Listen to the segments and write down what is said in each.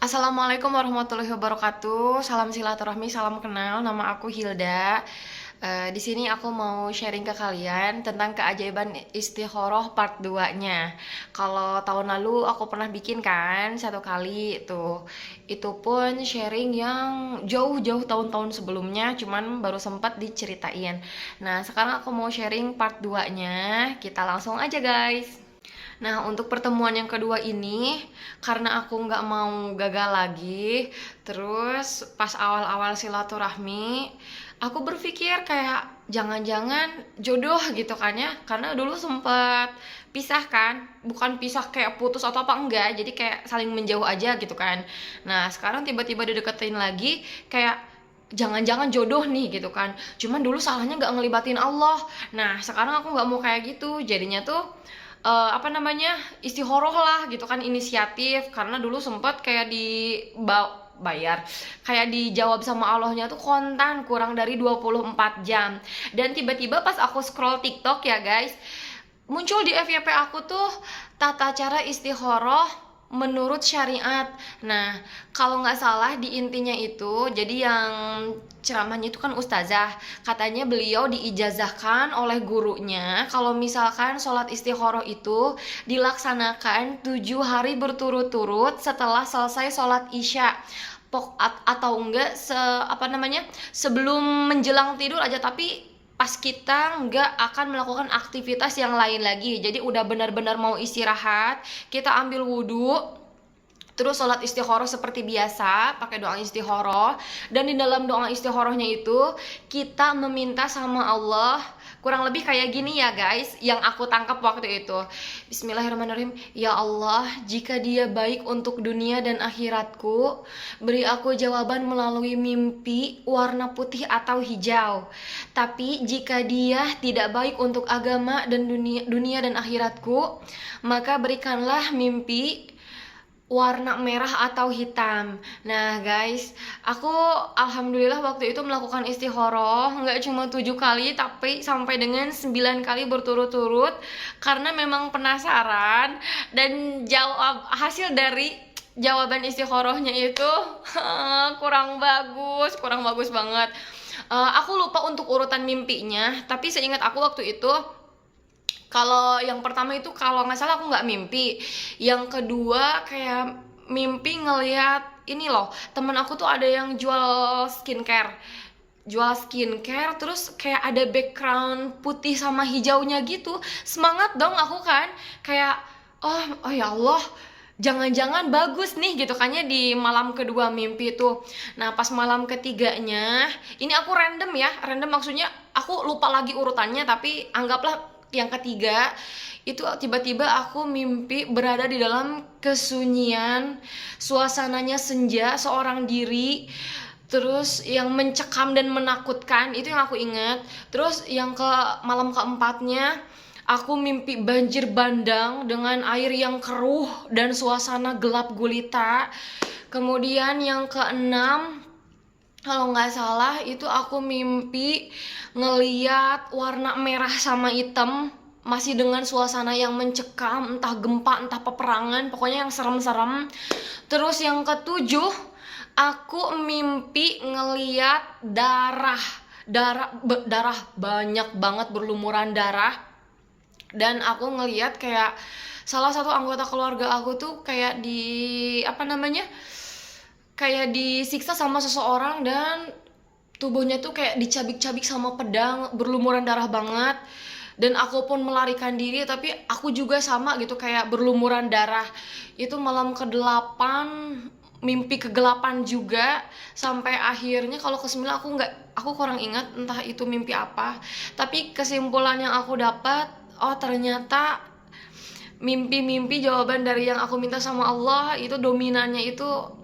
Assalamualaikum warahmatullahi wabarakatuh. Salam silaturahmi, salam kenal. Nama aku Hilda. Di sini aku mau sharing ke kalian tentang keajaiban istikharah part 2-nya. Kalau tahun lalu aku pernah bikin kan satu kali tuh. Itu pun sharing yang jauh-jauh tahun-tahun sebelumnya, cuman baru sempat diceritain. Nah, sekarang aku mau sharing part 2-nya. Kita langsung aja, guys. Nah, untuk pertemuan yang kedua ini, karena aku nggak mau gagal lagi, terus pas awal-awal silaturahmi, aku berpikir kayak jangan-jangan jodoh gitu kan ya, karena dulu sempet pisah kan, bukan pisah kayak putus atau apa enggak, jadi kayak saling menjauh aja gitu kan. Nah, sekarang tiba-tiba dideketin lagi, kayak jangan-jangan jodoh nih gitu kan, cuman dulu salahnya nggak ngelibatin Allah. Nah, sekarang aku nggak mau kayak gitu, jadinya tuh apa namanya, istihoroh lah gitu kan, inisiatif, karena dulu sempat kayak bayar, kayak dijawab sama Allahnya tuh kontan kurang dari 24 jam. Dan tiba-tiba pas aku scroll TikTok ya guys, muncul di FYP aku tuh tata cara istikharah menurut syariat. Nah, kalau nggak salah di intinya itu, jadi yang ceramahnya itu kan ustazah. Katanya beliau diijazahkan oleh gurunya kalau misalkan sholat istikharah itu dilaksanakan 7 hari berturut-turut setelah selesai sholat isya. Atau enggak sebelum menjelang tidur aja, tapi pas kita nggak akan melakukan aktivitas yang lain lagi, jadi udah benar-benar mau istirahat, kita ambil wudhu, terus sholat istikharah seperti biasa pakai doa istikharah. Dan di dalam doa istikharahnya itu kita meminta sama Allah, kurang lebih kayak gini ya guys, yang aku tangkap waktu itu. Bismillahirrahmanirrahim. Ya Allah, jika dia baik untuk dunia dan akhiratku, beri aku jawaban melalui mimpi warna putih atau hijau. Tapi jika dia tidak baik untuk agama dan dunia dan akhiratku, maka berikanlah mimpi warna merah atau hitam. Nah guys, aku alhamdulillah waktu itu melakukan istikharah nggak cuma 7 kali, tapi sampai dengan 9 kali berturut-turut, karena memang penasaran. Dan hasil dari jawaban istikharahnya itu kurang bagus banget. Aku lupa untuk urutan mimpinya, tapi seingat aku waktu itu, kalau yang pertama itu kalau nggak salah aku nggak mimpi. Yang kedua kayak mimpi ngelihat ini loh, temen aku tuh ada yang jual skincare, terus kayak ada background putih sama hijaunya gitu. Semangat dong aku kan, kayak oh ya Allah, jangan-jangan bagus nih gitu kan ya di malam kedua mimpi itu. Nah, pas malam ketiganya, ini aku random maksudnya aku lupa lagi urutannya, tapi anggaplah yang ketiga itu tiba-tiba aku mimpi berada di dalam kesunyian, suasananya senja, seorang diri, terus yang mencekam dan menakutkan, itu yang aku ingat. Terus yang ke malam keempatnya, aku mimpi banjir bandang dengan air yang keruh dan suasana gelap gulita. Kemudian yang keenam, kalau nggak salah itu aku mimpi ngeliat warna merah sama hitam, masih dengan suasana yang mencekam, entah gempa, entah peperangan, pokoknya yang serem-serem. Terus yang ketujuh, aku mimpi ngeliat darah banyak banget, berlumuran darah. Dan aku ngeliat kayak salah satu anggota keluarga aku tuh kayak kayak disiksa sama seseorang, dan tubuhnya tuh kayak dicabik-cabik sama pedang, berlumuran darah banget. Dan aku pun melarikan diri, tapi aku juga sama gitu, kayak berlumuran darah. Itu malam ke-8, mimpi kegelapan juga. Sampai akhirnya kalau ke-9 aku kurang ingat entah itu mimpi apa. Tapi kesimpulan yang aku dapat, oh ternyata mimpi-mimpi jawaban dari yang aku minta sama Allah itu dominannya itu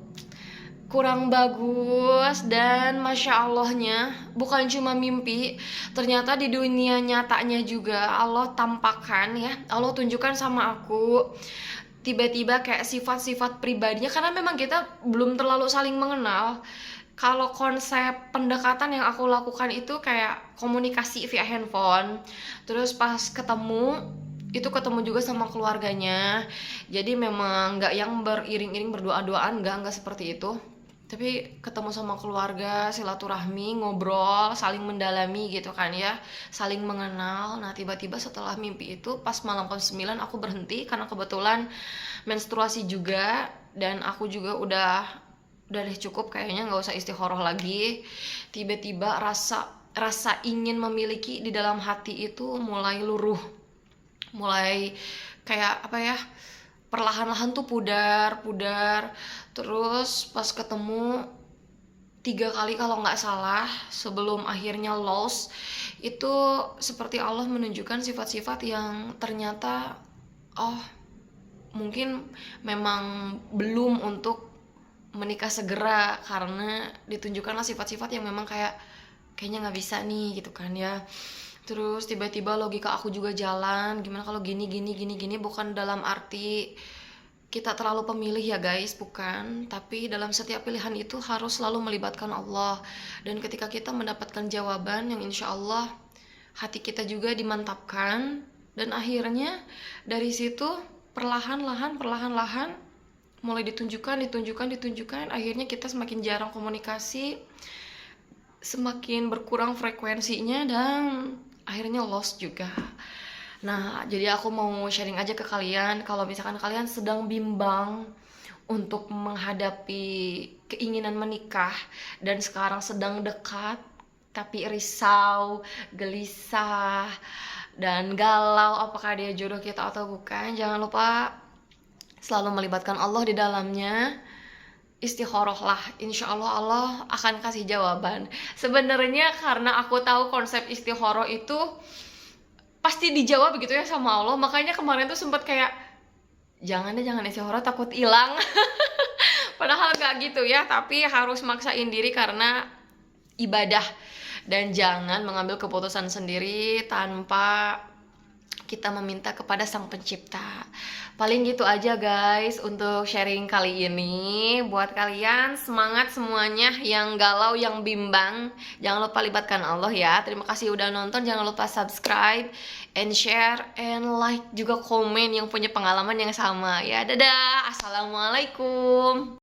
kurang bagus. Dan masya Allahnya bukan cuma mimpi, ternyata di dunia nyatanya juga Allah tampakkan ya, Allah tunjukkan sama aku tiba-tiba kayak sifat-sifat pribadinya, karena memang kita belum terlalu saling mengenal. Kalau konsep pendekatan yang aku lakukan itu kayak komunikasi via handphone. Terus pas ketemu itu ketemu juga sama keluarganya. Jadi memang nggak yang beriring-iring berdoa-doaan, nggak seperti itu. Tapi ketemu sama keluarga, silaturahmi, ngobrol, saling mendalami gitu kan ya, saling mengenal. Nah tiba-tiba setelah mimpi itu pas malam ke-9 aku berhenti karena kebetulan menstruasi juga, dan aku juga udah deh cukup kayaknya, nggak usah istikharah lagi. Tiba-tiba rasa rasa ingin memiliki di dalam hati itu mulai luruh, mulai kayak apa ya, perlahan-lahan tuh pudar pudar. Terus pas ketemu 3 kali kalau nggak salah sebelum akhirnya lost, itu seperti Allah menunjukkan sifat-sifat yang ternyata oh mungkin memang belum untuk menikah segera, karena ditunjukkanlah sifat-sifat yang memang kayaknya nggak bisa nih gitu kan ya. Terus tiba-tiba logika aku juga jalan, gimana kalau gini gini gini gini, bukan dalam arti kita terlalu pemilih ya guys, bukan, tapi dalam setiap pilihan itu harus selalu melibatkan Allah. Dan ketika kita mendapatkan jawaban yang insya Allah hati kita juga dimantapkan, dan akhirnya dari situ perlahan-lahan mulai ditunjukkan, akhirnya kita semakin jarang komunikasi, semakin berkurang frekuensinya, dan akhirnya lost juga. Nah, jadi aku mau sharing aja ke kalian, kalau misalkan kalian sedang bimbang untuk menghadapi keinginan menikah dan sekarang sedang dekat tapi risau, gelisah, dan galau apakah dia jodoh kita atau bukan, jangan lupa selalu melibatkan Allah di dalamnya. Istikharah lah, insya Allah Allah akan kasih jawaban. Sebenarnya karena aku tahu konsep istikharah itu pasti dijawab begitu ya sama Allah, makanya kemarin tuh sempat kayak jangan istikharah takut hilang. Padahal gak gitu ya, tapi harus maksain diri karena ibadah, dan jangan mengambil keputusan sendiri tanpa kita meminta kepada Sang Pencipta. Paling gitu aja guys untuk sharing kali ini. Buat kalian semangat semuanya, yang galau, yang bimbang, jangan lupa libatkan Allah ya. Terima kasih udah nonton, jangan lupa subscribe and share and like, juga komen yang punya pengalaman yang sama ya. Dadah, assalamualaikum.